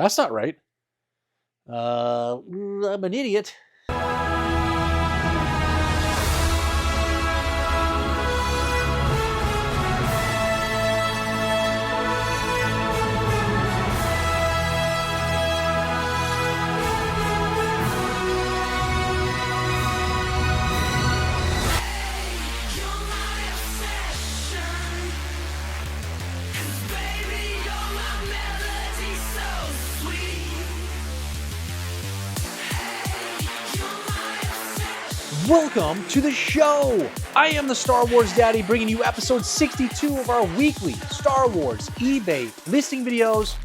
That's not right. I'm an idiot. Welcome to the show! I am the Star Wars Daddy, bringing you episode 62 of our weekly Star Wars eBay listing videos.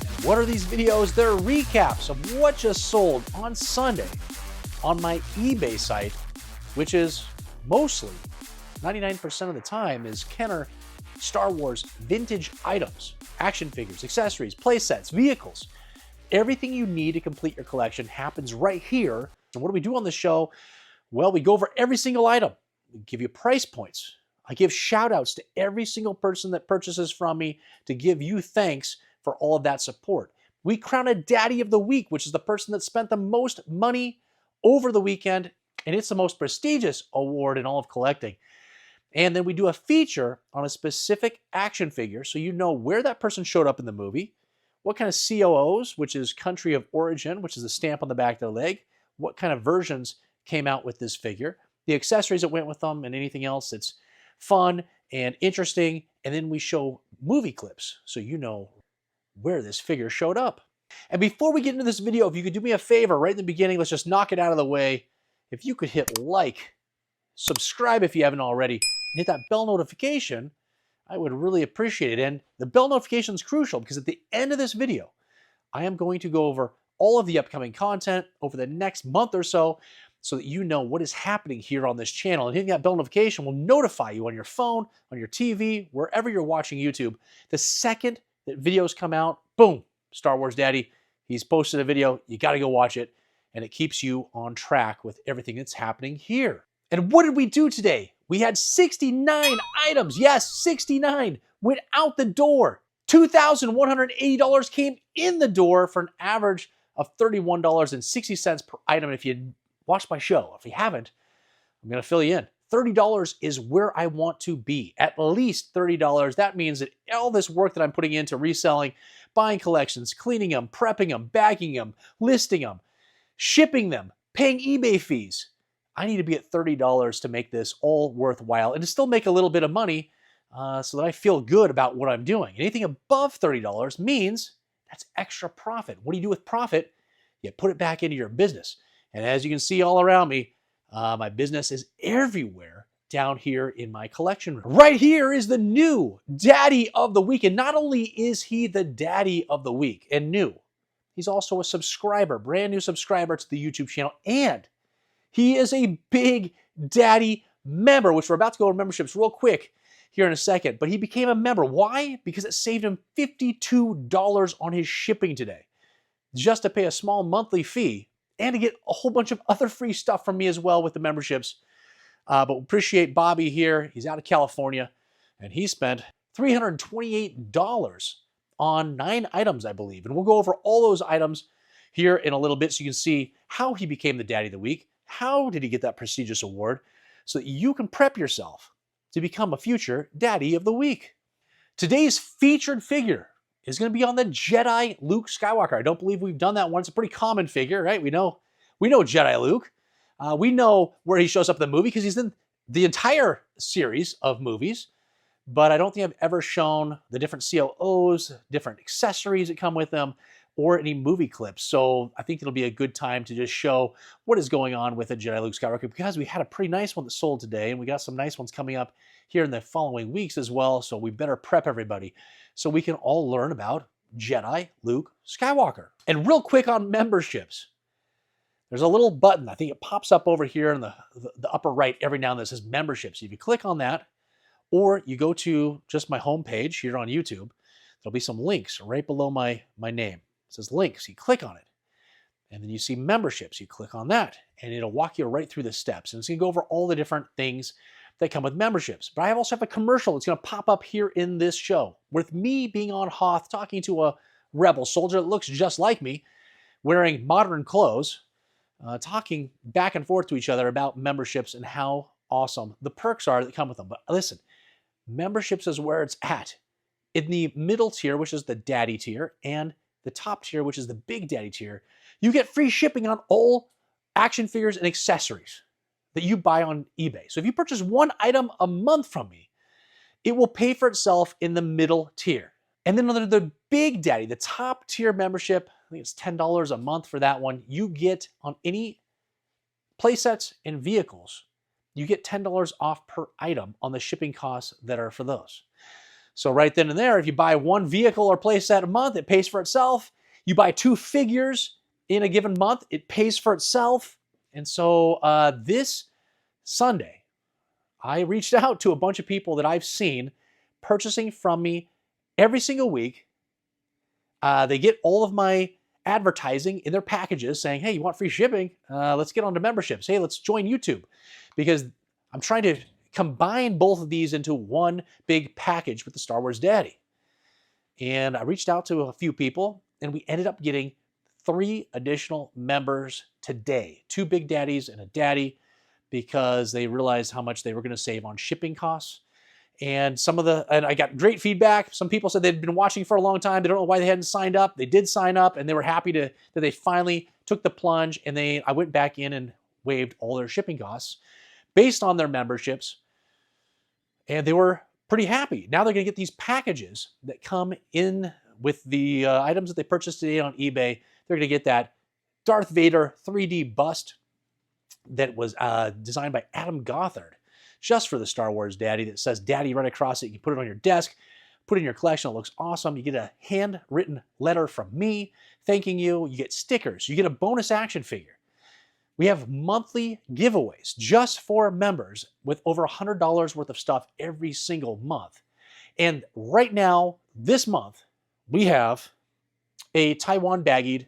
And what are these videos? They're recaps of what just sold on Sunday on my eBay site, which is mostly, 99% of the time, is Kenner Star Wars vintage items, action figures, accessories, playsets, vehicles. Everything you need to complete your collection happens right here. And what do we do on the show? Well, we go over every single item. We give you price points. I give shout outs to every single person that purchases from me to give you thanks for all of that support. We crown a Daddy of the Week, which is the person that spent the most money over the weekend, and it's the most prestigious award in all of collecting. And then we do a feature on a specific action figure so you know where that person showed up in the movie, what kind of COOs, which is country of origin, which is the stamp on the back of their leg, what kind of versions came out with this figure, the accessories that went with them, and anything else that's fun and interesting. And then we show movie clips so you know where this figure showed up. And before we get into this video, if you could do me a favor right in the beginning, let's just knock it out of the way. If you could hit like, subscribe if you haven't already, and hit that bell notification, I would really appreciate it. And the bell notification is crucial because at the end of this video, I am going to go over all of the upcoming content over the next month or so that you know what is happening here on this channel. And hitting that bell notification will notify you on your phone, on your TV, wherever you're watching YouTube. The second that videos come out, boom, Star Wars Daddy, he's posted a video, you gotta go watch it, and it keeps you on track with everything that's happening here. And what did we do today? We had 69 items, yes, 69, went out the door. $2,180 came in the door for an average of $31.60 per item. And if you watch my show, if you haven't, I'm gonna fill you in. $30 is where I want to be, at least $30. That means that all this work that I'm putting into reselling, buying collections, cleaning them, prepping them, bagging them, listing them, shipping them, paying eBay fees, I need to be at $30 to make this all worthwhile and to still make a little bit of money so that I feel good about what I'm doing. Anything above $30 means that's extra profit. What do you do with profit? You put it back into your business. And as you can see all around me, my business is everywhere down here in my collection room. Right here is the new Daddy of the Week. And not only is he the Daddy of the Week and new, he's also a subscriber, brand new subscriber to the YouTube channel. And he is a big Daddy member, which we're about to go over memberships real quick here in a second. But he became a member. Why? Because it saved him $52 on his shipping today, just to pay a small monthly fee and to get a whole bunch of other free stuff from me as well with the memberships. But we appreciate Bobby here. He's out of California, and he spent $328 on 9 items, I believe. And we'll go over all those items here in a little bit so you can see how he became the Daddy of the Week. How did he get that prestigious award so that you can prep yourself to become a future Daddy of the Week. Today's featured figure is going to be on the Jedi Luke Skywalker. I don't believe we've done that one. It's a pretty common figure, right? We know Jedi Luke. We know where he shows up in the movie because he's in the entire series of movies, but I don't think I've ever shown the different COOs, different accessories that come with them, or any movie clips. So I think it'll be a good time to just show what is going on with the Jedi Luke Skywalker because we had a pretty nice one that sold today, and we got some nice ones coming up here in the following weeks as well. So we better prep everybody so we can all learn about Jedi Luke Skywalker. And real quick on memberships, there's a little button. I think it pops up over here in the upper right every now and then that says memberships. If you click on that, or you go to just my homepage here on YouTube, there'll be some links right below my name. It says links. You click on it, and then you see memberships. You click on that, and it'll walk you right through the steps. And it's going to go over all the different things that come with memberships. But I also have a commercial that's going to pop up here in this show with me being on Hoth talking to a rebel soldier that looks just like me, wearing modern clothes, talking back and forth to each other about memberships and how awesome the perks are that come with them. But listen, memberships is where it's at. In the middle tier, which is the daddy tier, and the top tier, which is the big daddy tier, you get free shipping on all action figures and accessories that you buy on eBay. So if you purchase one item a month from me, it will pay for itself in the middle tier. And then under the big daddy, the top tier membership, I think it's $10 a month for that one, you get on any playsets and vehicles, you get $10 off per item on the shipping costs that are for those. So right then and there, if you buy one vehicle or playset a month, it pays for itself. You buy 2 figures in a given month, it pays for itself. And so this Sunday, I reached out to a bunch of people that I've seen purchasing from me every single week. They get all of my advertising in their packages saying, hey, you want free shipping? Let's get onto memberships. Hey, let's join YouTube. Because I'm trying to combine both of these into one big package with the Star Wars Daddy. And I reached out to a few people, and we ended up getting 3 additional members today. 2 big daddies and a daddy, because they realized how much they were going to save on shipping costs. And I got great feedback. Some people said they'd been watching for a long time. They don't know why they hadn't signed up. They did sign up, and they were happy that they finally took the plunge. And I went back in and waived all their shipping costs based on their memberships. And they were pretty happy. Now they're going to get these packages that come in with the items that they purchased today on eBay. They're going to get that Darth Vader 3D bust that was designed by Adam Gothard, just for the Star Wars Daddy, that says Daddy right across it. You can put it on your desk, put it in your collection. It looks awesome. You get a handwritten letter from me thanking you. You get stickers. You get a bonus action figure. We have monthly giveaways just for members with over $100 worth of stuff every single month. And right now, this month, we have a Taiwan baggied,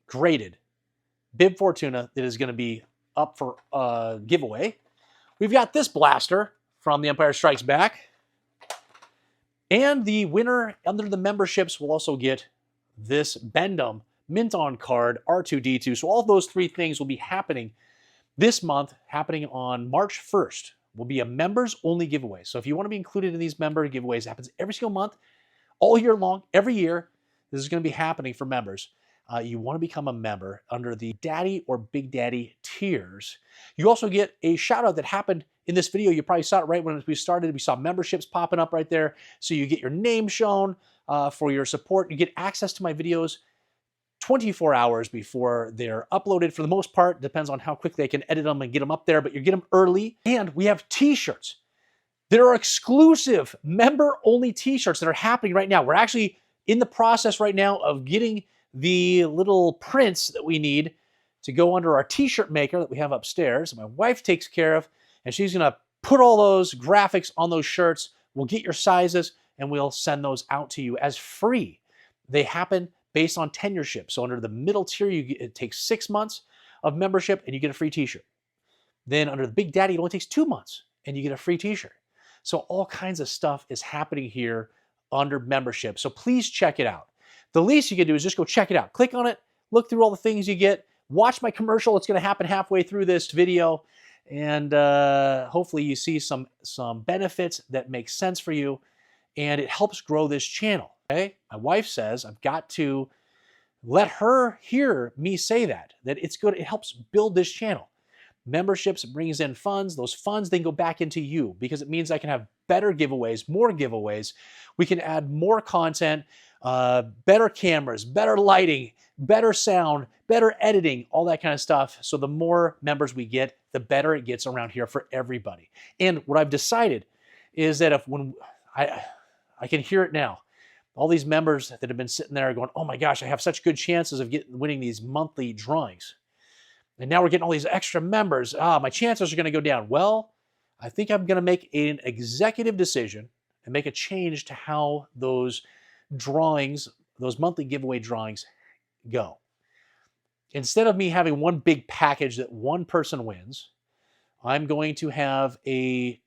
graded Bib Fortuna that is going to be up for giveaway. We've got this blaster from The Empire Strikes Back. And the winner under the memberships will also get this Bendum Mint On card, R2-D2. So all of those 3 things will be happening this month, happening on March 1st. Will be a members only giveaway. So if you want to be included in these member giveaways, it happens every single month, all year long, every year. This is going to be happening for members. You want to become a member under the Daddy or Big Daddy tiers. You also get a shout out that happened in this video. You probably saw it right when we started. We saw memberships popping up right there. So you get your name shown for your support. You get access to my videos 24 hours before they're uploaded. For the most part, depends on how quickly I can edit them and get them up there, but you get them early. And we have t-shirts. There are exclusive member-only t-shirts that are happening right now. We're actually in the process right now of getting the little prints that we need to go under our t-shirt maker that we have upstairs. My wife takes care of, and she's gonna put all those graphics on those shirts. We'll get your sizes, and we'll send those out to you as free. They happen based on tenureship. So under the middle tier, it takes 6 months of membership, and you get a free t-shirt. Then under the Big Daddy, it only takes 2 months, and you get a free t-shirt. So all kinds of stuff is happening here under membership. So please check it out. The least you can do is just go check it out. Click on it, look through all the things you get, watch my commercial. It's going to happen halfway through this video. And hopefully you see some benefits that make sense for you, and it helps grow this channel. Okay? My wife says I've got to let her hear me say that it's good. It helps build this channel. Memberships brings in funds. Those funds then go back into you, because it means I can have better giveaways, more giveaways. We can add more content, better cameras, better lighting, better sound, better editing, all that kind of stuff. So the more members we get, the better it gets around here for everybody. And what I've decided is that when I can hear it now, all these members that have been sitting there going, oh my gosh, I have such good chances of winning these monthly drawings. And now we're getting all these extra members. My chances are going to go down. Well, I think I'm going to make an executive decision and make a change to how those drawings, those monthly giveaway drawings go. Instead of me having one big package that one person wins, I'm going to have a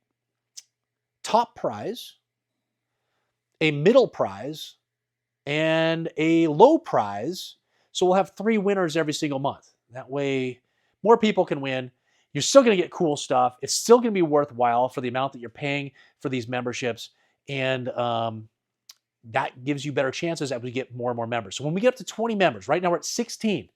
top prize, a middle prize, and a low prize. So we'll have 3 winners every single month. That way, more people can win. You're still going to get cool stuff. It's still going to be worthwhile for the amount that you're paying for these memberships. And that gives you better chances as we get more and more members. So when we get up to 20 members, right now we're at 16.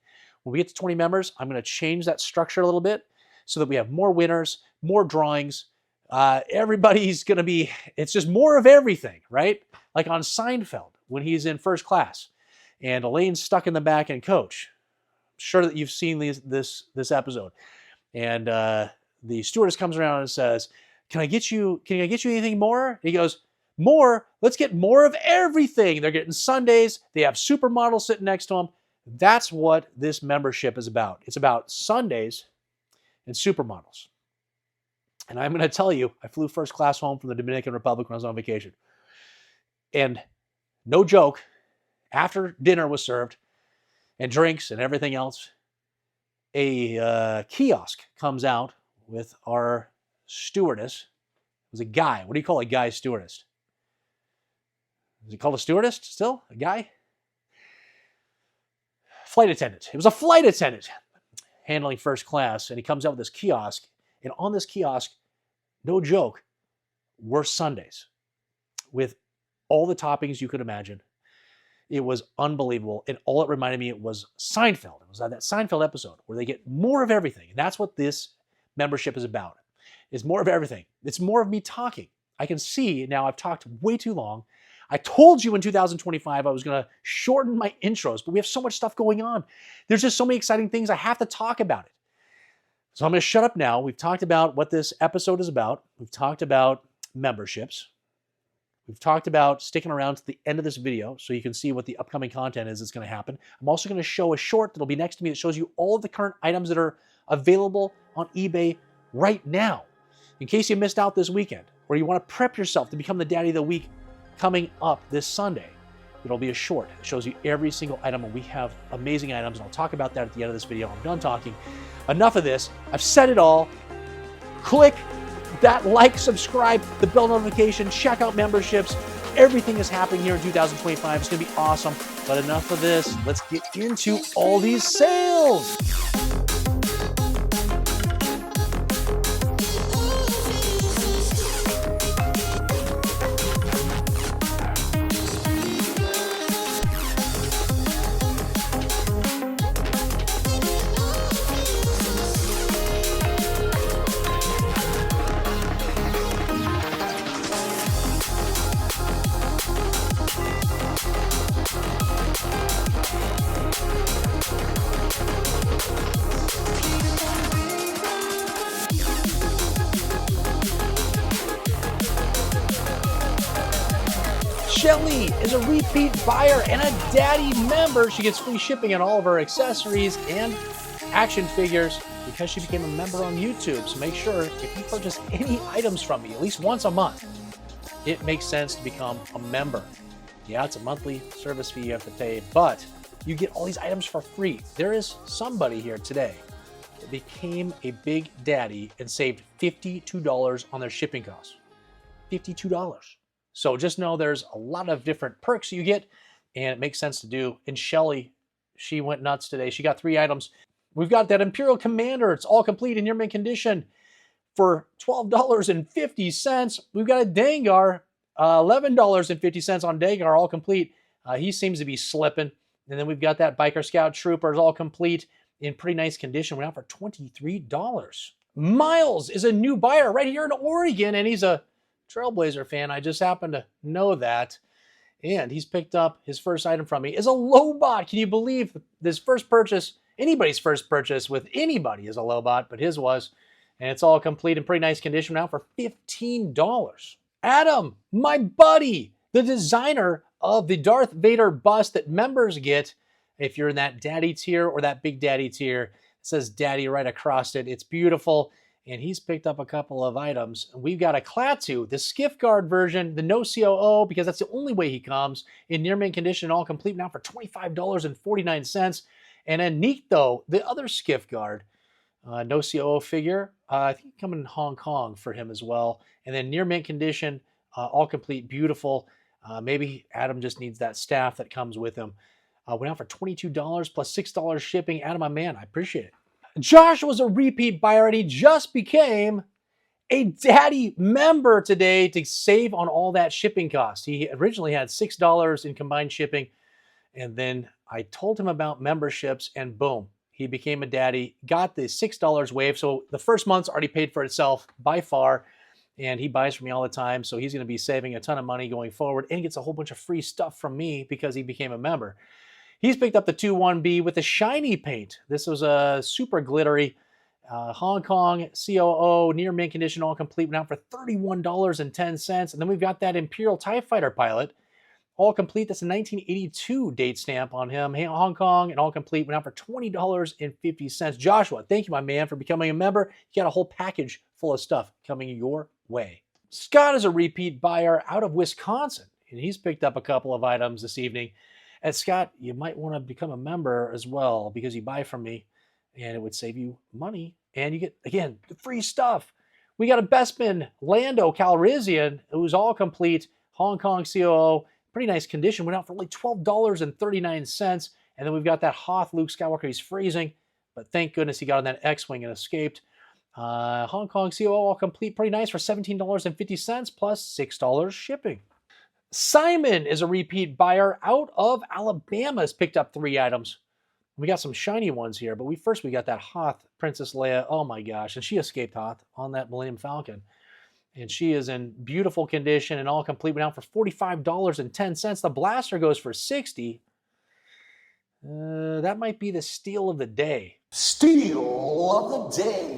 When we get to 20 members, I'm going to change that structure a little bit so that we have more winners, more drawings. Everybody's going to be, it's just more of everything, right? Like on Seinfeld when he's in first class and Elaine's stuck in the back and coach. I'm sure that you've seen this episode. And the stewardess comes around and says, can I get you anything more? And he goes, more? Let's get more of everything. They're getting sundaes. They have supermodels sitting next to them. That's what this membership is about. It's about sundaes and supermodels. And I'm going to tell you, I flew first class home from the Dominican Republic when I was on vacation. And no joke, after dinner was served and drinks and everything else, a kiosk comes out with our stewardess. It was a guy. What do you call a guy stewardess? Is it called a stewardess still? A guy? Flight attendant. It was a flight attendant handling first class, and he comes out with this kiosk, and on this kiosk, no joke, were sundaes with all the toppings you could imagine. It was unbelievable, and all it reminded me it was Seinfeld. It was that Seinfeld episode where they get more of everything, and that's what this membership is about. It's more of everything. It's more of me talking. I can see now I've talked way too long. I told you in 2025 I was going to shorten my intros, but we have so much stuff going on. There's just so many exciting things. I have to talk about it. So I'm going to shut up now. We've talked about what this episode is about. We've talked about memberships. We've talked about sticking around to the end of this video so you can see what the upcoming content is that's going to happen. I'm also going to show a short that'll be next to me that shows you all of the current items that are available on eBay right now. In case you missed out this weekend, or you want to prep yourself to become the daddy of the week coming up this Sunday, it'll be a short. It shows you every single item, and we have amazing items, and I'll talk about that at the end of this video. I'm done talking. Enough of this. I've said it all. Click that like, subscribe, the bell notification, check out memberships. Everything is happening here in 2025. It's going to be awesome. But enough of this. Let's get into all these sales. Shelly is a repeat buyer and a daddy member. She gets free shipping on all of her accessories and action figures because she became a member on YouTube. So make sure if you purchase any items from me at least once a month, it makes sense to become a member. Yeah, it's a monthly service fee you have to pay, but you get all these items for free. There is somebody here today that became a big daddy and saved $52 on their shipping costs. $52. So just know there's a lot of different perks you get, and it makes sense to do. And Shelly, she went nuts today. She got 3 items. We've got that Imperial Commander. It's all complete in near mint condition for $12.50. We've got a Dengar, $11.50 on Dengar, all complete. He seems to be slipping. And then we've got that Biker Scout Troopers, all complete in pretty nice condition. We're out for $23. Miles is a new buyer right here in Oregon, and he's a Trailblazer fan. I just happen to know that. And he's picked up his first item from me is a Lobot. Can you believe this first purchase, anybody's first purchase with anybody is a Lobot, but his was. And it's all complete in pretty nice condition now for $15. Adam, my buddy, the designer of the Darth Vader bust that members get if you're in that daddy tier or that big daddy tier. It says daddy right across it. It's beautiful. And he's picked up a couple of items. We've got a Klaatu, the Skiff Guard version, the no COO, because that's the only way he comes, in near mint condition, all complete now for $25.49. And then Nikto, the other Skiff Guard, no COO figure. I think coming in Hong Kong for him as well. And then near mint condition, all complete, beautiful. Maybe Adam just needs that staff that comes with him. Went out for $22 plus $6 shipping. Adam, my man, I appreciate it. Josh was a repeat buyer and he just became a daddy member today to save on all that shipping cost. He originally had $6 in combined shipping, and then I told him about memberships, and boom, he became a daddy, got the $6 waived. So the first month's already paid for itself by far, and he buys from me all the time. So he's going to be saving a ton of money going forward and gets a whole bunch of free stuff from me because he became a member. He's picked up the 2-1B with the shiny paint. This was a super glittery Hong Kong COO, near mint condition, all complete, went out for $31.10. And then we've got that Imperial TIE Fighter pilot, all complete. That's a 1982 date stamp on him. Hong Kong and all complete, went out for $20.50. Joshua, thank you, my man, for becoming a member. You got a whole package full of stuff coming your way. Scott is a repeat buyer out of Wisconsin, and he's picked up a couple of items this evening. And Scott, you might want to become a member as well because you buy from me, and it would save you money. And you get, again, the free stuff. We got a Bestman Lando Calrissian, who's all complete, Hong Kong COO, pretty nice condition, went out for only $12.39. And then we've got that Hoth Luke Skywalker. He's freezing, but thank goodness he got on that X-Wing and escaped. Hong Kong COO, all complete, pretty nice for $17.50 plus $6 shipping. Simon is a repeat buyer out of Alabama, has picked up 3 items. We got some shiny ones here, but we got that Hoth Princess Leia. Oh my gosh, and she escaped Hoth on that Millennium Falcon. And she is in beautiful condition and all complete. Went out for $45.10. The blaster goes for $60. That might be the steal of the day. Steal of the day.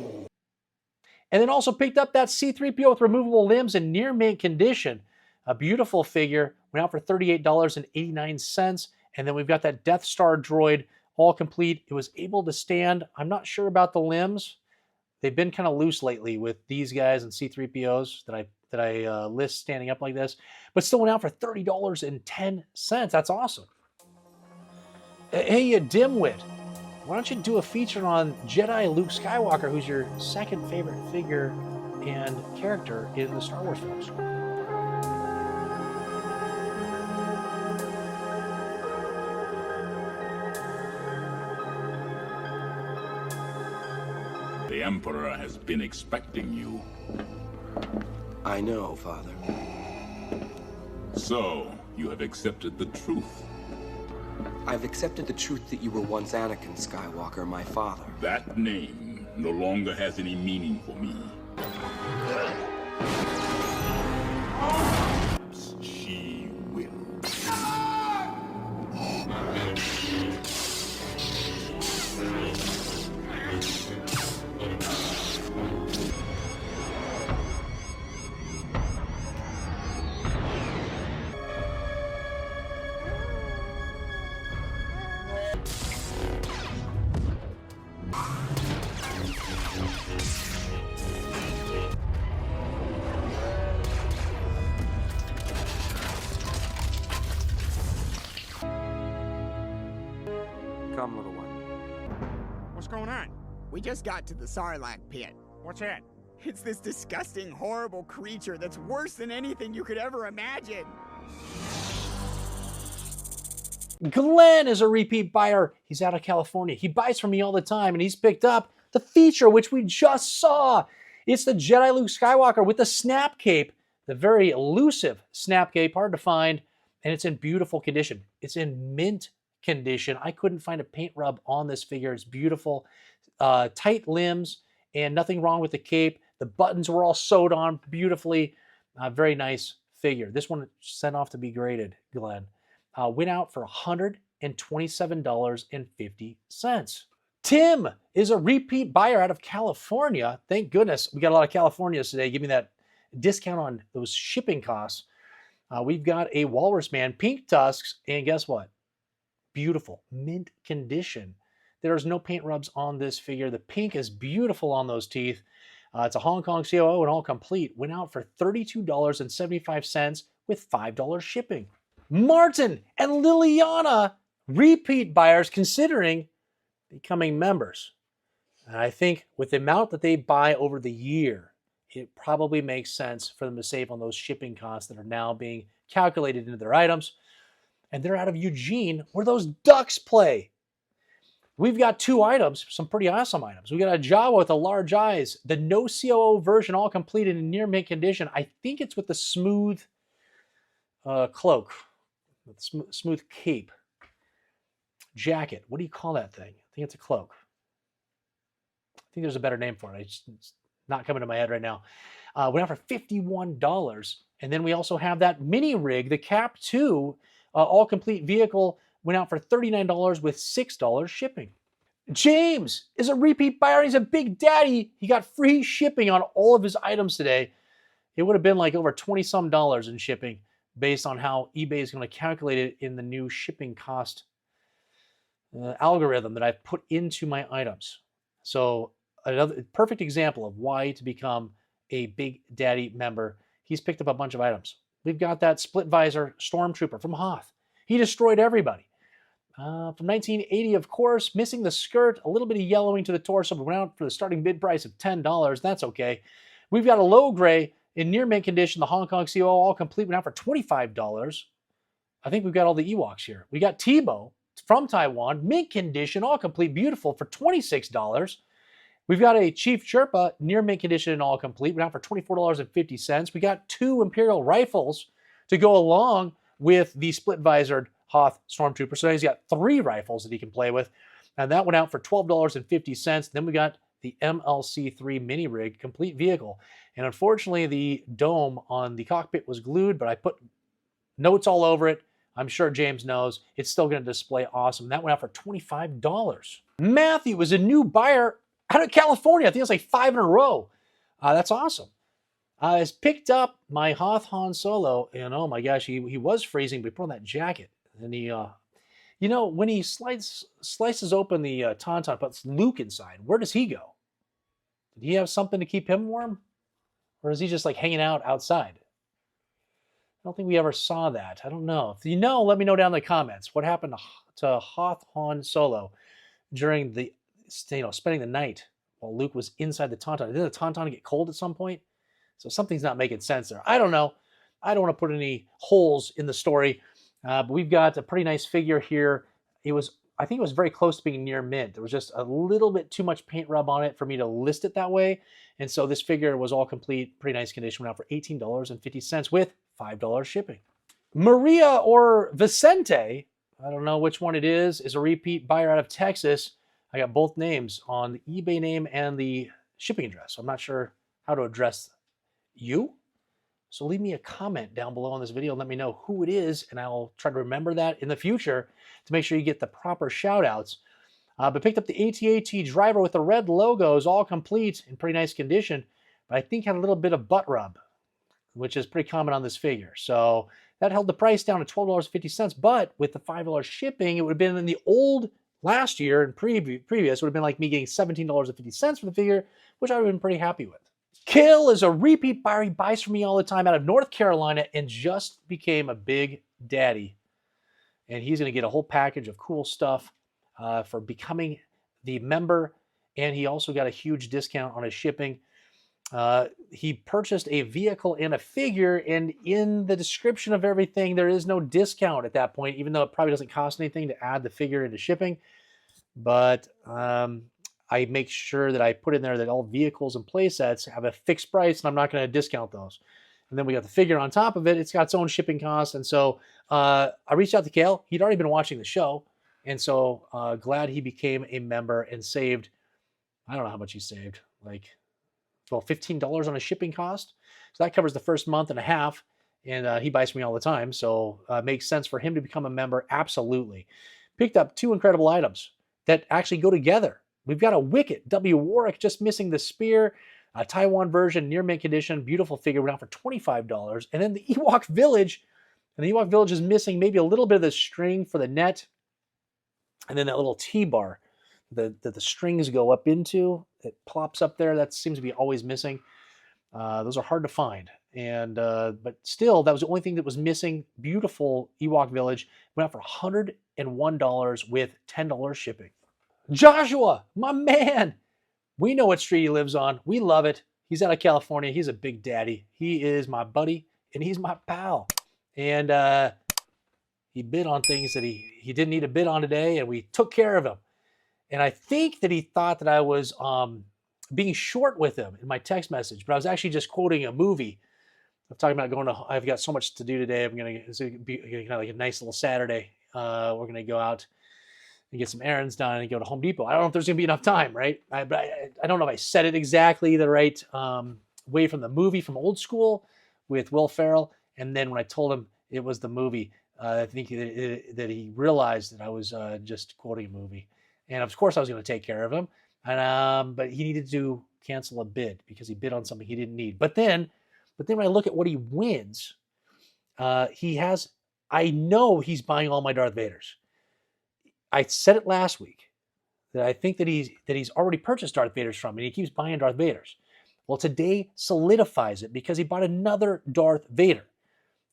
And then also picked up that C-3PO with removable limbs in near mint condition. A beautiful figure. Went out for $38.89. And then we've got that Death Star droid, all complete. It was able to stand. I'm not sure about the limbs. They've been kind of loose lately with these guys and C-3POs that I list standing up like this, but still went out for $30.10. That's awesome. Hey, you dimwit, why don't you do a feature on Jedi Luke Skywalker, who's your second favorite figure and character in the Star Wars films? The Emperor has been expecting you. I know, Father. So, you have accepted the truth. I've accepted the truth that you were once Anakin Skywalker, my father. That name no longer has any meaning for me. She will. Come, little one. What's going on? We just got to the Sarlacc pit. What's that? It's this disgusting, horrible creature that's worse than anything you could ever imagine. Glenn is a repeat buyer. He's out of California. He buys from me all the time, and he's picked up the feature, which we just saw. It's the Jedi Luke Skywalker with the snap cape, the very elusive snap cape, hard to find, and it's in beautiful condition. It's in mint condition. I couldn't find a paint rub on this figure. It's beautiful, tight limbs, and nothing wrong with the cape. The buttons were all sewed on beautifully. Very nice figure. This one sent off to be graded, Glenn. Went out for $127.50. Tim is a repeat buyer out of California. Thank goodness we got a lot of Californians today. Give me that discount on those shipping costs. We've got a Walrus Man, pink tusks, and guess what? Beautiful, mint condition. There's no paint rubs on this figure. The pink is beautiful on those teeth. It's a Hong Kong COO and all complete. Went out for $32.75 with $5 shipping. Martin and Liliana, repeat buyers considering becoming members. And I think with the amount that they buy over the year, it probably makes sense for them to save on those shipping costs that are now being calculated into their items. And they're out of Eugene, where those Ducks play. We've got 2 items, some pretty awesome items. We got a Jawa with the large eyes, the no COO version, all completed in near mint condition. I think it's with the smooth cloak, with smooth cape, jacket. What do you call that thing? I think it's a cloak. I think there's a better name for it. It's not coming to my head right now. Went out for $51. And then we also have that mini rig, the Cap 2, all complete vehicle, went out for $39 with $6 shipping. James is a repeat buyer. He's a big daddy. He got free shipping on all of his items today. It would have been like over $20-some in shipping based on how eBay is going to calculate it in the new shipping cost algorithm that I've put into my items. So another perfect example of why to become a Big Daddy member. He's picked up a bunch of items. We've got that split visor Stormtrooper from Hoth. He destroyed everybody. From 1980, of course, missing the skirt, a little bit of yellowing to the torso, but went out for the starting bid price of $10. That's okay. We've got a low gray in near mint condition, the Hong Kong CO, all complete, went out for $25. I think we've got all the Ewoks here. We got Tebow from Taiwan, mint condition, all complete, beautiful, for $26. We've got a Chief Sherpa, near mint condition and all complete, went out for $24.50. We got 2 Imperial rifles to go along with the split-visored Hoth Stormtrooper. So now he's got 3 rifles that he can play with. And that went out for $12.50. Then we got the MLC3 mini rig, complete vehicle. And unfortunately, the dome on the cockpit was glued, but I put notes all over it. I'm sure James knows. It's still going to display awesome. That went out for $25. Matthew was a new buyer out of California. I think it's like 5 in a row. That's awesome. Has picked up my Hoth Han Solo, and oh my gosh, he was freezing, but he put on that jacket. And he, you know, when he slices open the Tauntaun, puts Luke inside, where does he go? Did he have something to keep him warm? Or is he just like hanging out outside? I don't think we ever saw that. I don't know. If you know, let me know down in the comments. What happened to Hoth Han Solo during the, spending the night while Luke was inside the Tauntaun? Did the Tauntaun get cold at some point? So something's not making sense there. I don't know. I don't want to put any holes in the story. But we've got a pretty nice figure here. I think it was very close to being near mint. There was just a little bit too much paint rub on it for me to list it that way. And so this figure was all complete, pretty nice condition, went out for $18.50 with $5 shipping. Maria or Vicente, I don't know which one it is a repeat buyer out of Texas. I got both names on the eBay name and the shipping address. So I'm not sure how to address you. So leave me a comment down below on this video and let me know who it is, and I'll try to remember that in the future to make sure you get the proper shout outs. But picked up the AT-AT driver with the red logos, all complete in pretty nice condition, but I think had a little bit of butt rub, which is pretty common on this figure. So that held the price down to $12.50, but with the $5 shipping, it would have been in the old last year and previous, it would have been like me getting $17.50 for the figure, which I would have been pretty happy with. Kill is a repeat buyer. He buys from me all the time out of North Carolina and just became a big daddy. And he's going to get a whole package of cool stuff for becoming the member. And he also got a huge discount on his shipping. He purchased a vehicle and a figure, and in the description of everything, there is no discount at that point, even though it probably doesn't cost anything to add the figure into shipping. But I make sure that I put in there that all vehicles and play sets have a fixed price, and I'm not going to discount those. And then we got the figure on top of it. It's got its own shipping cost. And so I reached out to Kale. He'd already been watching the show. And so glad he became a member and saved, I don't know how much he saved, like, well, $15 on a shipping cost. So that covers the first month and a half. And he buys from me all the time. So it makes sense for him to become a member. Absolutely. Picked up 2 incredible items that actually go together. We've got a Wicket W. Warwick, just missing the spear, a Taiwan version, near mint condition, beautiful figure, went out for $25. And then the Ewok Village, and the Ewok Village is missing maybe a little bit of the string for the net, and then that little T-bar that the strings go up into, it plops up there. That seems to be always missing. Those are hard to find. And but still, that was the only thing that was missing. Beautiful Ewok Village, went out for $101 with $10 shipping. Joshua, my man. We know what street he lives on. We love it. He's out of California. He's a big daddy. He is my buddy, and he's my pal. And he bid on things that he didn't need to bid on today, and we took care of him. And I think that he thought that I was being short with him in my text message, but I was actually just quoting a movie. I'm talking about I've got so much to do today. It's going to be kind of like a nice little Saturday. We're going to go out and get some errands done and go to Home Depot. I don't know if there's going to be enough time, right? I don't know if I said it exactly the right way from the movie from Old School with Will Ferrell. And then when I told him it was the movie, I think that he realized that I was just quoting a movie. And of course I was going to take care of him. But he needed to cancel a bid because he bid on something he didn't need. But then when I look at what he wins, I know he's buying all my Darth Vaders. I said it last week that I think that he's already purchased Darth Vaders from me, and he keeps buying Darth Vaders. Well, today solidifies it because he bought another Darth Vader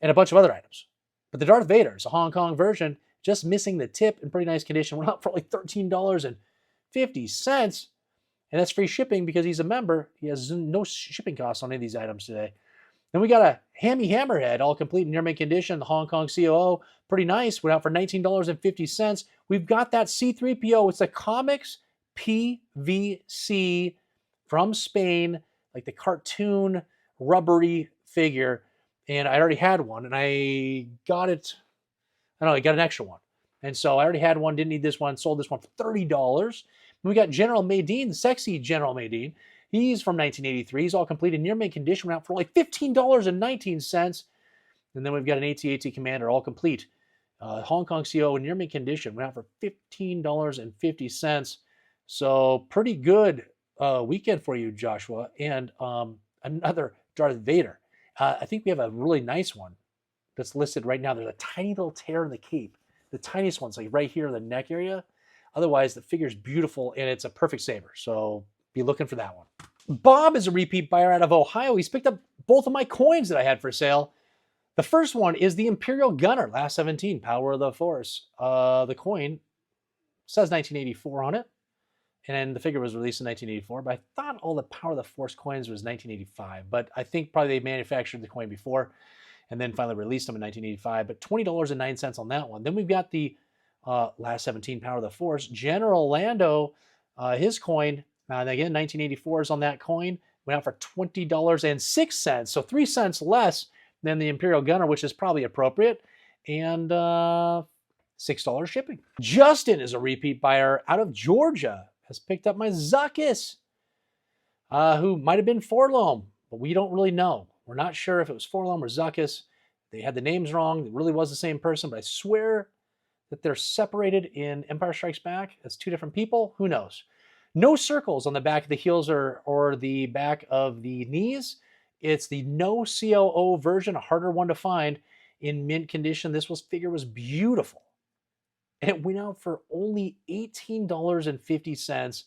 and a bunch of other items. But the Darth Vader is a Hong Kong version, just missing the tip, in pretty nice condition. Went out for like $13.50. And that's free shipping because he's a member. He has no shipping costs on any of these items today. Then we got a Hammy Hammerhead, all complete in near mint condition, the Hong Kong COO. Pretty nice. Went out for $19.50. We've got that C-3PO. It's a comics PVC from Spain, like the cartoon rubbery figure. And I already had one, and I got it. I got an extra one. And so I already had one, didn't need this one, sold this one for $30. We got General Madine, the sexy General Madine. He's from 1983. He's all complete in near mint condition. Went out for like $15.19. And then we've got an AT-AT Commander, all complete. Hong Kong CO in near mint condition. Went out for $15.50. So pretty good weekend for you, Joshua. And another Darth Vader. I think we have a really nice one that's listed right now. There's a tiny little tear in the cape. The tiniest one's like right here in the neck area. Otherwise, the figure's beautiful, and it's a perfect saber. So be looking for that one. Bob is a repeat buyer out of Ohio. He's picked up both of my coins that I had for sale. The first one is the Imperial Gunner, last 17, Power of the Force. The coin says 1984 on it, and the figure was released in 1984, but I thought all the Power of the Force coins was 1985, but I think probably they manufactured the coin before and then finally released them in 1985, but $20.09 on that one. Then we've got the last 17 Power of the Force. General Lando, his coin, again, 1984 is on that coin. Went out for $20.06, so 3 cents less than the Imperial Gunner, which is probably appropriate, and $6 shipping. Justin is a repeat buyer out of Georgia, has picked up my Zuckuss, who might have been Forlom, but we don't really know. We're not sure if it was Forlom or Zuckuss. They had the names wrong. It really was the same person, but I swear that they're separated in Empire Strikes Back as two different people. Who knows? No circles on the back of the heels or the back of the knees. It's the no COO version, a harder one to find in mint condition. This figure was beautiful. And it went out for only $18.50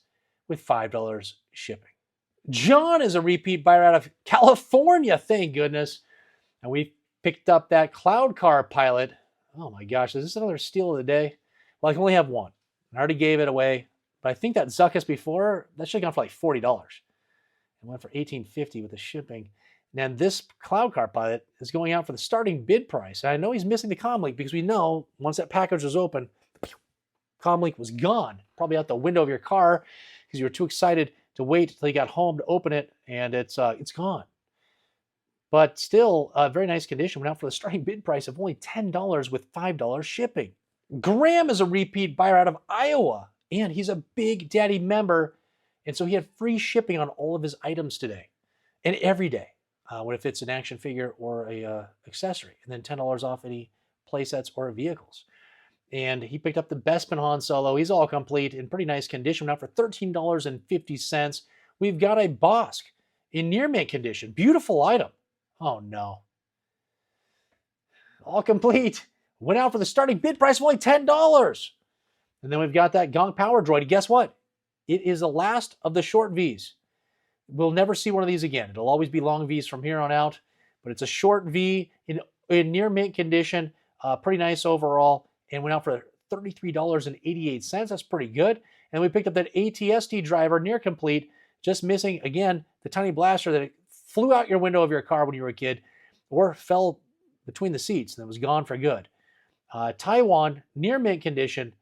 with $5 shipping. John is a repeat buyer out of California, thank goodness. And we picked up that Cloud Car Pilot. Oh my gosh, is this another steal of the day? Well, I can only have one. I already gave it away. But I think that Zuckuss before, that should have gone for like $40. It went for $18.50 with the shipping. And then this Cloud Car Pilot is going out for the starting bid price. And I know he's missing the comm link because we know once that package was open, comm link was gone. Probably out the window of your car because you were too excited to wait until you got home to open it, and it's gone. But still, very nice condition. Went out for the starting bid price of only $10 with $5 shipping. Graham is a repeat buyer out of Iowa, and he's a Big Daddy member, and so he had free shipping on all of his items today and every day, if it's an action figure or a accessory, and then $10 off any play sets or vehicles. And he picked up the Bespin Han Solo. He's all complete in pretty nice condition. Went out for $13.50. We've got a Bosk in near mint condition. Beautiful item. Oh no. All complete. Went out for the starting bid price of only $10. And then we've got that Gonk Power Droid. And guess what? It is the last of the short Vs. We'll never see one of these again. It'll always be long Vs from here on out. But it's a short V in near mint condition. Pretty nice overall. And went out for $33.88. That's pretty good. And we picked up that ATST driver, near complete, just missing, again, the tiny blaster that flew out your window of your car when you were a kid or fell between the seats, and it was gone for good. Taiwan, near mint condition,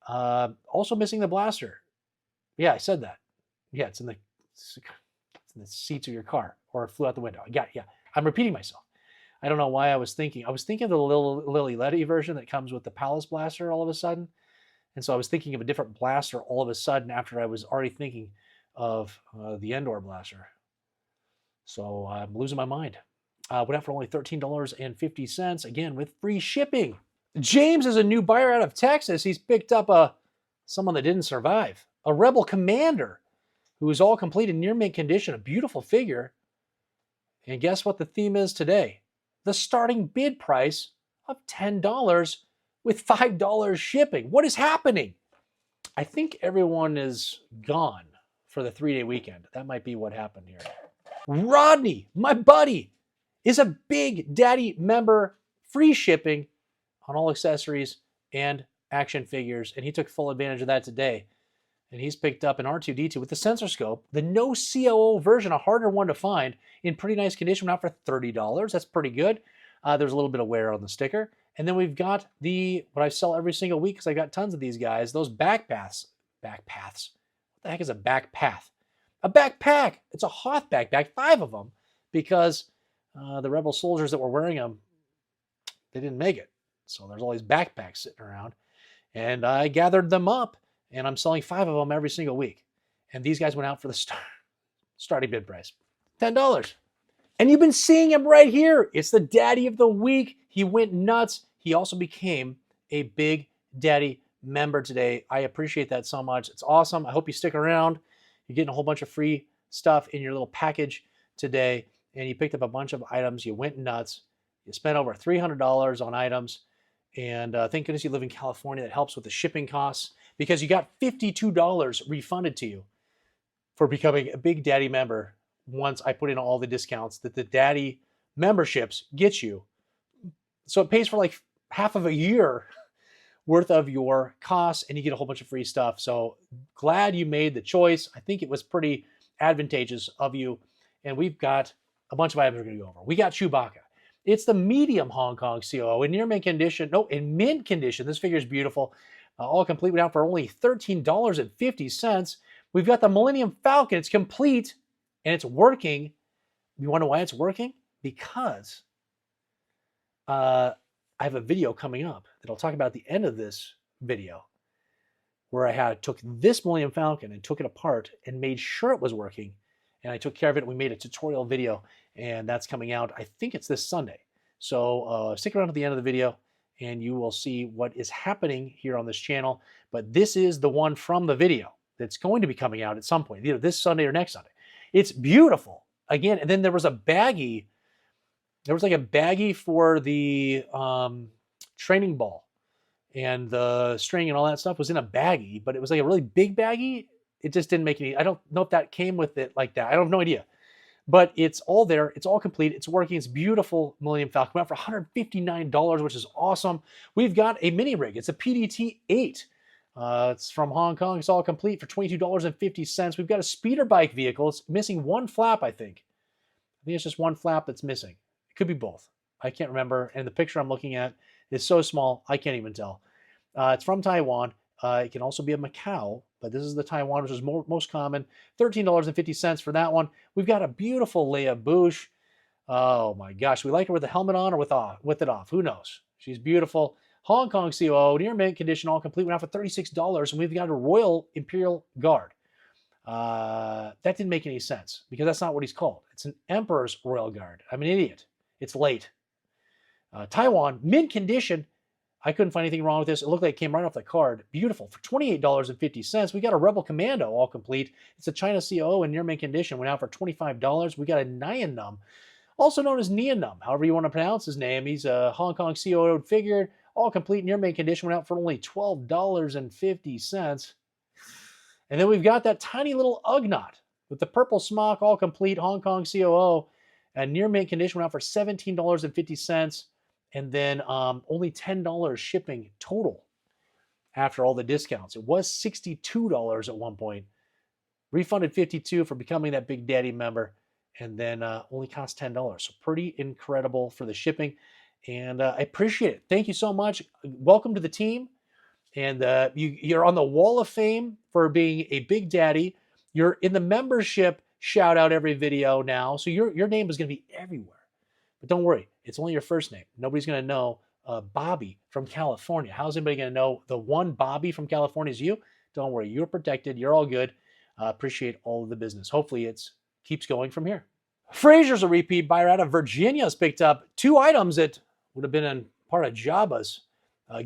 also missing the blaster. Yeah, I said that. Yeah, it's in the seats of your car, or it flew out the window. Yeah, I'm repeating myself. I don't know why I was thinking. I was thinking of the Lily Letty version that comes with the Palace blaster all of a sudden. And so I was thinking of a different blaster all of a sudden after I was already thinking of the Endor blaster. So I'm losing my mind. Went out for only $13.50, again, with free shipping. James is a new buyer out of Texas. He's picked up someone that didn't survive. A Rebel Commander who is all complete in near mint condition. A beautiful figure. And guess what the theme is today? The starting bid price of $10 with $5 shipping. What is happening? I think everyone is gone for the 3-day weekend. That might be what happened here. Rodney, my buddy, is a Big Daddy member, free shipping on all accessories and action figures, and he took full advantage of that today. And he's picked up an R2-D2 with the sensor scope, the no COO version, a harder one to find, in pretty nice condition, went out for $30. That's pretty good. There's a little bit of wear on the sticker. And then we've got what I sell every single week, because I got tons of these guys, those backpaths. What the heck is a backpath? A backpack. It's a Hoth backpack, 5 of them, because the Rebel soldiers that were wearing them, they didn't make it. So there's all these backpacks sitting around. And I gathered them up, and I'm selling 5 of them every single week. And these guys went out for the starting bid price, $10. And you've been seeing him right here. It's the Daddy of the Week. He went nuts. He also became a Big Daddy member today. I appreciate that so much. It's awesome. I hope you stick around. You're getting a whole bunch of free stuff in your little package today. And you picked up a bunch of items. You went nuts. You spent over $300 on items. And thank goodness you live in California. That helps with the shipping costs, because you got $52 refunded to you for becoming a Big Daddy member once I put in all the discounts that the Daddy memberships get you. So it pays for like half of a year worth of your costs, and you get a whole bunch of free stuff. So glad you made the choice. I think it was pretty advantageous of you. And we've got a bunch of items we're going to go over. We got Chewbacca. It's the medium Hong Kong COO in near mint condition. No, in mint condition. This figure is beautiful. All complete, went out for only $13.50. We've got the Millennium Falcon. It's complete and it's working. You want to know why it's working? Because I have a video coming up that I'll talk about at the end of this video, where I took this Millennium Falcon and took it apart and made sure it was working. And I took care of it. We made a tutorial video, and that's coming out. I think it's this Sunday. So stick around to the end of the video, and you will see what is happening here on this channel. But this is the one from the video that's going to be coming out at some point, either this Sunday or next Sunday. It's beautiful. Again, and then there was a baggie. There was like a baggie for the training ball, and the string and all that stuff was in a baggie, but it was like a really big baggie. It just didn't make any, I don't know if that came with it like that. I have no idea. But it's all there. It's all complete. It's working. It's beautiful. Millennium Falcon went out for $159, which is awesome. We've got a mini rig. It's a PDT-8. It's from Hong Kong. It's all complete for $22.50. We've got a speeder bike vehicle. It's missing one flap, I think. I think it's just one flap that's missing. It could be both. I can't remember. And the picture I'm looking at is so small, I can't even tell. It's from Taiwan. It can also be a Macau, but this is the Taiwan, which is most common. $13.50 for that one. We've got a beautiful Leia Bouche. Oh my gosh, we like her with the helmet on or with it off. Who knows? She's beautiful. Hong Kong COO, near mint condition, all complete. Went out for $36, and we've got a Royal Imperial Guard. That didn't make any sense, because that's not what he's called. It's an Emperor's Royal Guard. I'm an idiot. It's late. Taiwan, mint condition. I couldn't find anything wrong with this. It looked like it came right off the card. Beautiful. For $28.50. We got a Rebel Commando, all complete. It's a China COO in near mint condition. Went out for $25. We got a Nyan Num, also known as Nyan Num, however you want to pronounce his name. He's a Hong Kong COO figure, all complete near mint condition. Went out for only $12.50. And then we've got that tiny little Ugnaught with the purple smock, all complete, Hong Kong COO, and near mint condition. Went out for $17.50. And then only $10 shipping total after all the discounts. It was $62 at one point. Refunded $52 for becoming that Big Daddy member, and then only cost $10. So pretty incredible for the shipping. and I appreciate it. Thank you so much. Welcome to the team. And you're on the wall of fame for being a big daddy. You're in the membership shout out every video now. So your name is going to be everywhere. But don't worry, it's only your first name. Nobody's going to know Bobby from California. How's anybody going to know the one Bobby from California is you? Don't worry, you're protected. You're all good. Appreciate all of the business. Hopefully it keeps going from here. Fraser's a repeat buyer out of Virginia. Has picked up 2 items that would have been in part of Jabba's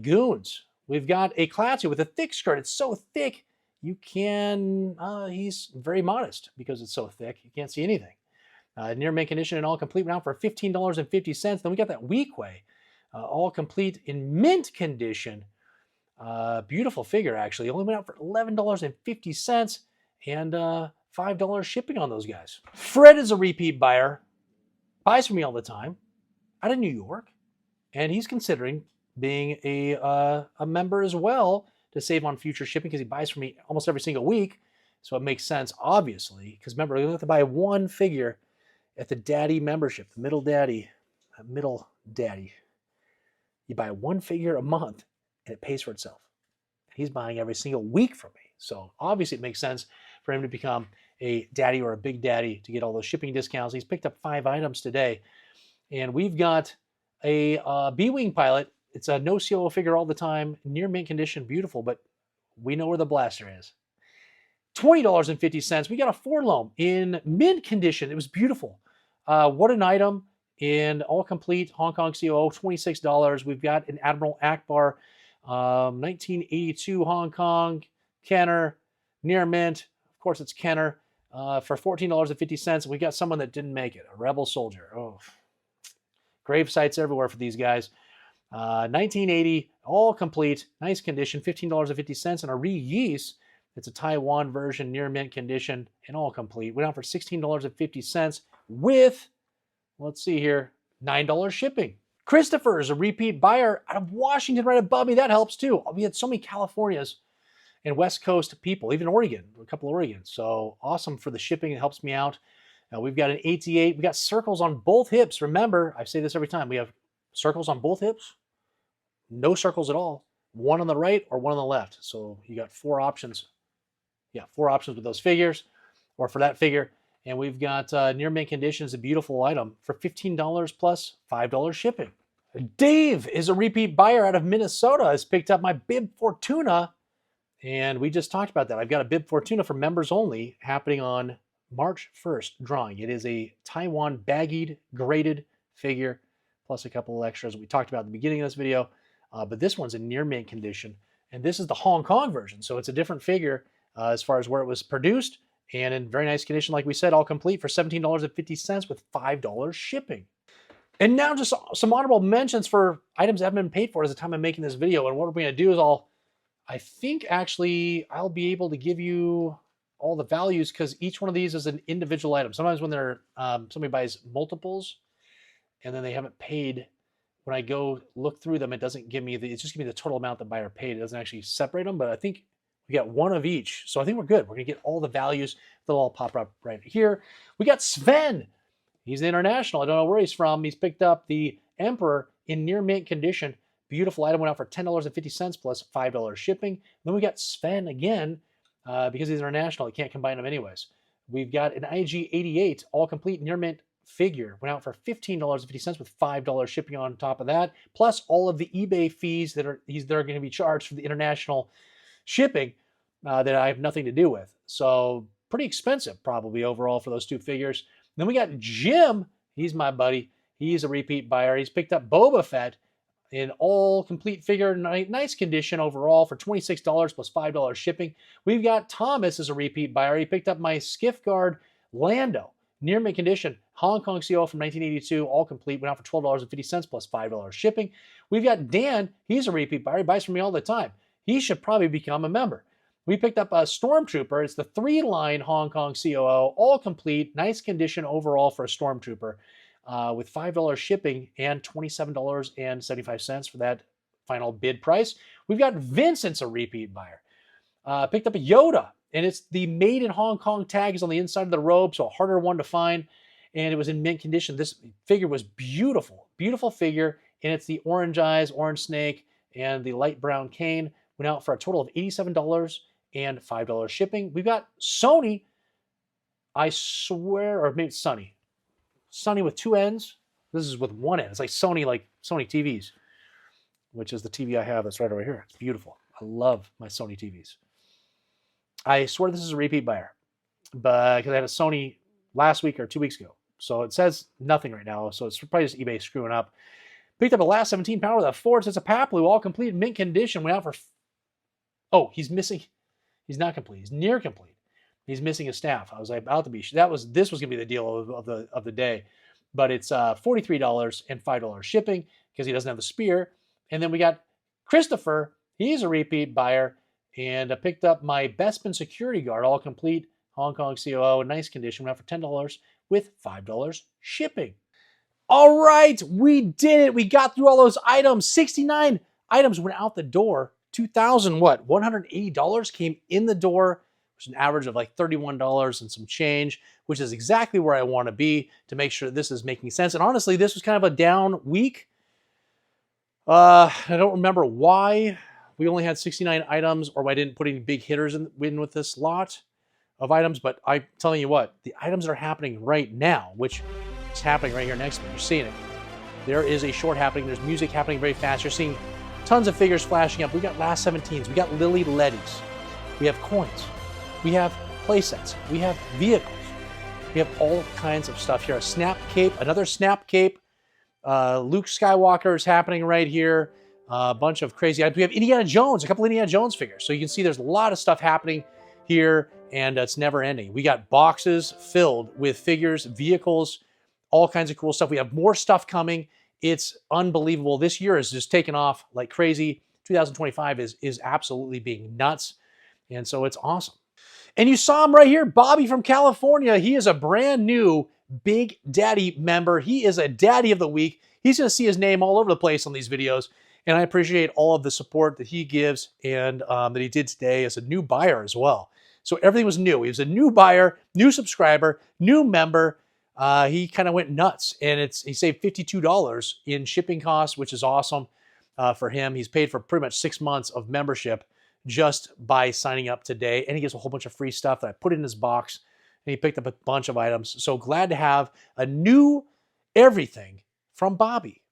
goons. We've got a classy with a thick skirt. It's so thick, you can, he's very modest because it's so thick, you can't see anything. Near mint condition and all complete, went out for $15.50. Then we got that Weequay, all complete in mint condition. Beautiful figure, actually. Only went out for $11.50 and $5 shipping on those guys. Fred is a repeat buyer, buys from me all the time, out of New York, and he's considering being a member as well to save on future shipping because he buys from me almost every single week. So it makes sense, obviously, because remember, you have to buy 1 figure at the daddy membership, the middle daddy. You buy 1 figure a month and it pays for itself. He's buying every single week from me. So obviously it makes sense for him to become a daddy or a big daddy to get all those shipping discounts. He's picked up 5 items today. And we've got a B-Wing pilot. It's a no COO figure all the time, near mint condition, beautiful, but we know where the blaster is. $20.50. We got a Forlome in mint condition. It was beautiful. What an item in all complete Hong Kong COO, $26. We've got an Admiral Akbar, 1982 Hong Kong, Kenner, near mint. Of course, it's Kenner for $14.50. We got someone that didn't make it, a Rebel soldier. Oh, grave sites everywhere for these guys. 1980, all complete, nice condition, $15.50. And a Re-Yeast, it's a Taiwan version, near mint condition, and all complete. Went out for $16.50 with, let's see here, $9 shipping. Christopher is a repeat buyer out of Washington right above me. That helps too. We had so many Californias and West Coast people, even Oregon, a couple of Oregons. So awesome for the shipping. It helps me out. We've got an 88. We got circles on both hips. Remember, I say this every time. We have circles on both hips, no circles at all. 1 on the right or 1 on the left. So you got 4 options. Yeah, 4 options with those figures or for that figure. And we've got near mint condition is a beautiful item for $15 plus $5 shipping. Dave is a repeat buyer out of Minnesota. Has picked up my Bib Fortuna. And we just talked about that. I've got a Bib Fortuna for members only happening on March 1st drawing. It is a Taiwan baggied, graded figure, plus a couple of extras we talked about at the beginning of this video. But this one's in near mint condition. And this is the Hong Kong version. So it's a different figure as far as where it was produced. And in very nice condition, like we said, all complete for $17.50 with $5 shipping. And now just some honorable mentions for items that haven't been paid for at the time I'm making this video. And what we're going to do is I think actually I'll be able to give you all the values because each one of these is an individual item. Sometimes when they're somebody buys multiples and then they haven't paid, when I go look through them, it doesn't give me it's just give me the total amount the buyer paid. It doesn't actually separate them, but I think we got 1 of each. So I think we're good. We're gonna get all the values. They'll all pop up right here. We got Sven. He's international. I don't know where he's from. He's picked up the Emperor in near mint condition. Beautiful item, went out for $10.50 plus $5 shipping. Then we got Sven again, because he's international. You can't combine them anyways. We've got an IG-88, all complete near mint figure. Went out for $15.50 with $5 shipping on top of that, plus all of the eBay fees that are going to be charged for the international shipping that I have nothing to do with. So pretty expensive probably overall for those 2 figures. Then we got Jim. He's my buddy. He's a repeat buyer. He's picked up Boba Fett in all complete figure, nice condition overall for $26 plus $5 shipping. We've got Thomas as a repeat buyer. He picked up my Skiff Guard Lando, near mint condition, Hong Kong CO from 1982, all complete, went out for $12.50 plus $5 shipping. We've got Dan. He's a repeat buyer. He buys from me all the time. He should probably become a member. We picked up a Stormtrooper. It's the 3-line Hong Kong COO, all complete, nice condition overall for a Stormtrooper, with $5 shipping and $27.75 for that final bid price. We've got Vincent's a repeat buyer. Picked up a Yoda, and it's the made in Hong Kong tag is on the inside of the robe, so a harder one to find, and it was in mint condition. This figure was beautiful, beautiful figure, and it's the orange eyes, orange snake, and the light brown cane. Went out for a total of $87 and $5 shipping. We've got Sony, I swear, or maybe it's Sony. Sony with two ends. This is with one end. It's like Sony TVs, which is the TV I have that's right over here. It's beautiful. I love my Sony TVs. I swear this is a repeat buyer, but because I had a Sony last week or 2 weeks ago. So it says nothing right now. So it's probably just eBay screwing up. Picked up a last 17 pounder with a Ford. It's a Paplu, all complete, mint condition. Went out for, oh, he's missing. He's not complete. He's near complete. He's missing a staff. I was like, about to be. This was gonna be the deal of the day, but it's $43 and $5 shipping because he doesn't have the spear. And then we got Christopher. He's a repeat buyer, and I picked up my Bespin security guard, all complete, Hong Kong COO, in nice condition. Went out for $10 with $5 shipping. All right, we did it. We got through all those items. 69 items went out the door. $180 came in the door, which is an average of like $31 and some change, which is exactly where I want to be to make sure this is making sense. And honestly, this was kind of a down week. I don't remember why we only had 69 items or why I didn't put any big hitters in with this lot of items, but I'm telling you what, the items that are happening right now, which is happening right here next to me, you're seeing it. There is a short happening. There's music happening very fast. You're seeing tons of figures flashing up. We got last 17s. We got Lily Lettys. We have coins. We have playsets. We have vehicles. We have all kinds of stuff here. A snap cape, another snap cape. Luke Skywalker is happening right here. A bunch of crazy items. We have Indiana Jones, a couple Indiana Jones figures. So you can see there's a lot of stuff happening here, and it's never ending. We got boxes filled with figures, vehicles, all kinds of cool stuff. We have more stuff coming. It's unbelievable. This year is just taken off like crazy. 2025 is absolutely being nuts. And so it's awesome. And you saw him right here, Bobby from California. He is a brand new Big Daddy member. He is a daddy of the week. He's going to see his name all over the place on these videos. And I appreciate all of the support that he gives and that he did today as a new buyer as well. So everything was new. He was a new buyer, new subscriber, new member. He kind of went nuts, and he saved $52 in shipping costs, which is awesome for him. He's paid for pretty much 6 months of membership just by signing up today, and he gets a whole bunch of free stuff that I put in his box, and he picked up a bunch of items. So glad to have a new everything from Bobby.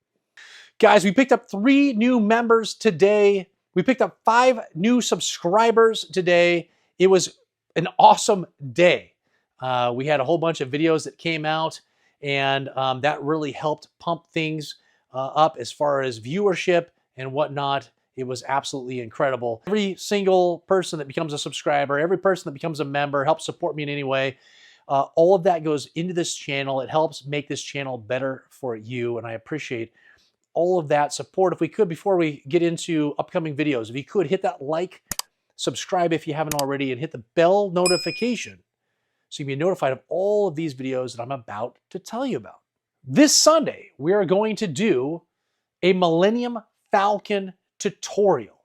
Guys, we picked up 3 new members today. We picked up 5 new subscribers today. It was an awesome day. We had a whole bunch of videos that came out, and that really helped pump things up as far as viewership and whatnot. It was absolutely incredible. Every single person that becomes a subscriber, every person that becomes a member helps support me in any way. All of that goes into this channel. It helps make this channel better for you, and I appreciate all of that support. If we could, before we get into upcoming videos, if you could hit that like, subscribe if you haven't already, and hit the bell notification so you can be notified of all of these videos that I'm about to tell you about. This Sunday, we are going to do a Millennium Falcon tutorial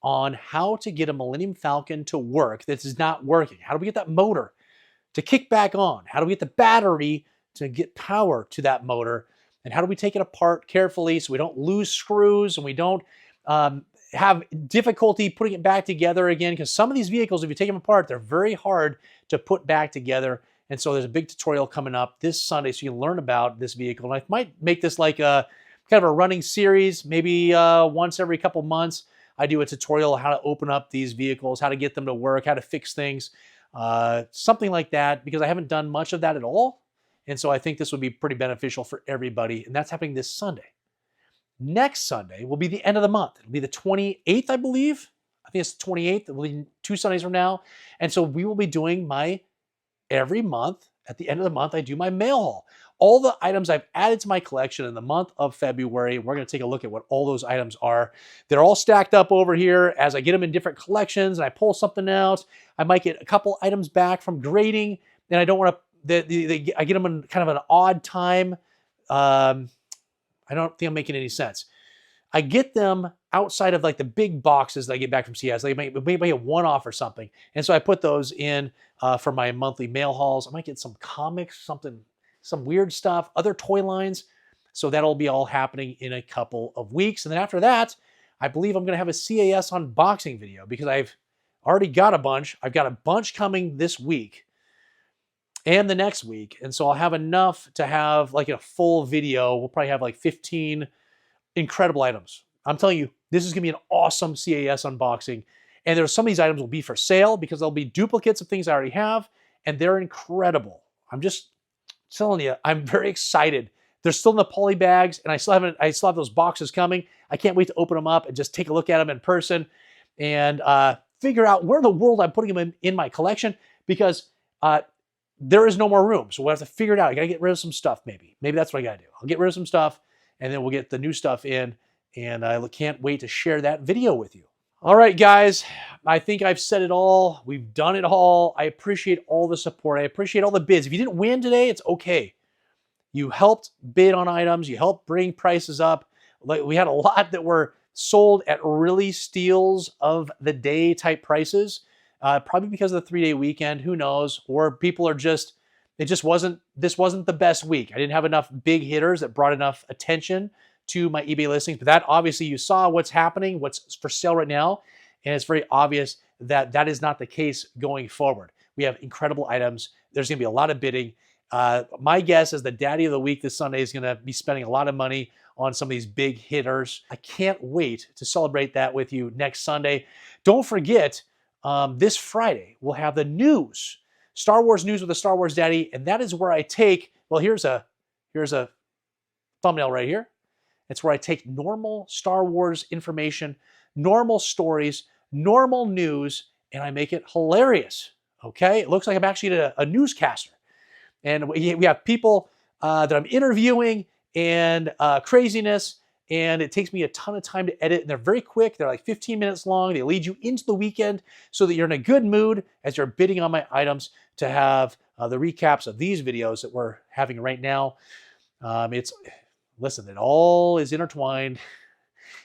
on how to get a Millennium Falcon to work that is not working. How do we get that motor to kick back on? How do we get the battery to get power to that motor? And how do we take it apart carefully so we don't lose screws and we don't have difficulty putting it back together again? Because some of these vehicles, if you take them apart, they're very hard to put back together. And so there's a big tutorial coming up this Sunday so you can learn about this vehicle. And I might make this like a kind of a running series, maybe once every couple months. I do a tutorial on how to open up these vehicles, how to get them to work, how to fix things, something like that, because I haven't done much of that at all. And so I think this would be pretty beneficial for everybody. And that's happening this Sunday. Next Sunday will be the end of the month. It'll be the 28th, I believe. I think it's the 28th. It will be 2 Sundays from now. And so we will be doing every month, at the end of the month, I do my mail haul. All the items I've added to my collection in the month of February. We're going to take a look at what all those items are. They're all stacked up over here as I get them in different collections and I pull something out. I might get a couple items back from grading, and I don't want to, I get them in kind of an odd time. I don't think I'm making any sense. I get them outside of like the big boxes that I get back from CS. They might be a one-off or something. And so I put those in for my monthly mail hauls. I might get some comics, some weird stuff, other toy lines. So that'll be all happening in a couple of weeks. And then after that, I believe I'm going to have a CAS unboxing video because I've already got a bunch. I've got a bunch coming this week and the next week. And so I'll have enough to have like a full video. We'll probably have like 15 incredible items. I'm telling you, this is going to be an awesome CAS unboxing. And there's some of these items will be for sale because they'll be duplicates of things I already have. And they're incredible. I'm just telling you, I'm very excited. They're still in the poly bags, and I still have those boxes coming. I can't wait to open them up and just take a look at them in person and figure out where in the world I'm putting them in my collection because there is no more room. So we'll have to figure it out. I got to get rid of some stuff maybe. Maybe that's what I got to do. I'll get rid of some stuff, and then we'll get the new stuff in, and I can't wait to share that video with you. All right, guys, I think I've said it all. We've done it all. I appreciate all the support. I appreciate all the bids. If you didn't win today, it's okay. You helped bid on items. You helped bring prices up. We had a lot that were sold at really steals of the day type prices, probably because of the 3-day weekend. Who knows? Or people are just, this wasn't the best week. I didn't have enough big hitters that brought enough attention to my eBay listings. But that obviously you saw what's happening, what's for sale right now. And it's very obvious that that is not the case going forward. We have incredible items. There's going to be a lot of bidding. My guess is the daddy of the week this Sunday is going to be spending a lot of money on some of these big hitters. I can't wait to celebrate that with you next Sunday. Don't forget, this Friday, we'll have the news, Star Wars news with the Star Wars Daddy, and that is where I take, well, here's a thumbnail right here. It's where I take normal Star Wars information, normal stories, normal news, and I make it hilarious, okay? It looks like I'm actually a newscaster. And we have people that I'm interviewing and craziness, and it takes me a ton of time to edit, and they're very quick. They're like 15 minutes long. They lead you into the weekend so that you're in a good mood as you're bidding on my items to have the recaps of these videos that we're having right now. Listen, it all is intertwined.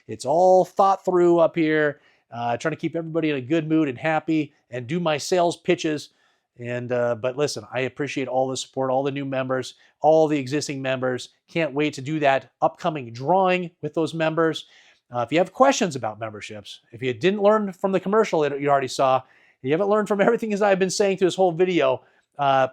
It's all thought through up here, trying to keep everybody in a good mood and happy and do my sales pitches. And but listen, I appreciate all the support, all the new members, all the existing members. Can't wait to do that upcoming drawing with those members. If you have questions about memberships, if you didn't learn from the commercial that you already saw, if you haven't learned from everything as I've been saying through this whole video,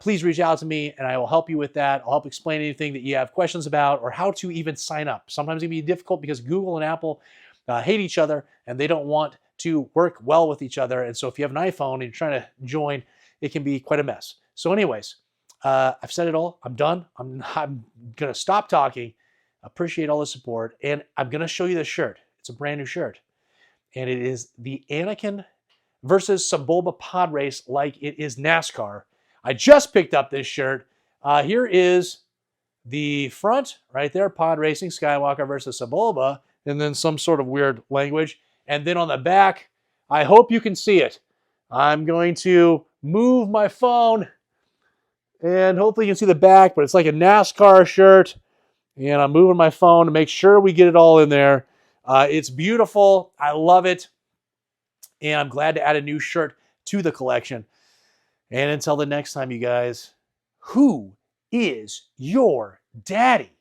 please reach out to me and I will help you with that. I'll help explain anything that you have questions about or how to even sign up. Sometimes it can be difficult because Google and Apple hate each other and they don't want to work well with each other. And so if you have an iPhone and you're trying to join, it can be quite a mess. So anyways, I've said it all. I'm done. I'm going to stop talking. Appreciate all the support. And I'm going to show you this shirt. It's a brand new shirt. And it is the Anakin versus Sebulba pod race like it is NASCAR. I just picked up this shirt. Here is the front right there, pod racing, Skywalker versus Sebulba, and then some sort of weird language. And then on the back, I hope you can see it. I'm going to move my phone and hopefully you can see the back, but it's like a NASCAR shirt. And I'm moving my phone to make sure we get it all in there. It's beautiful. I love it. And I'm glad to add a new shirt to the collection. And until the next time, you guys, who is your daddy?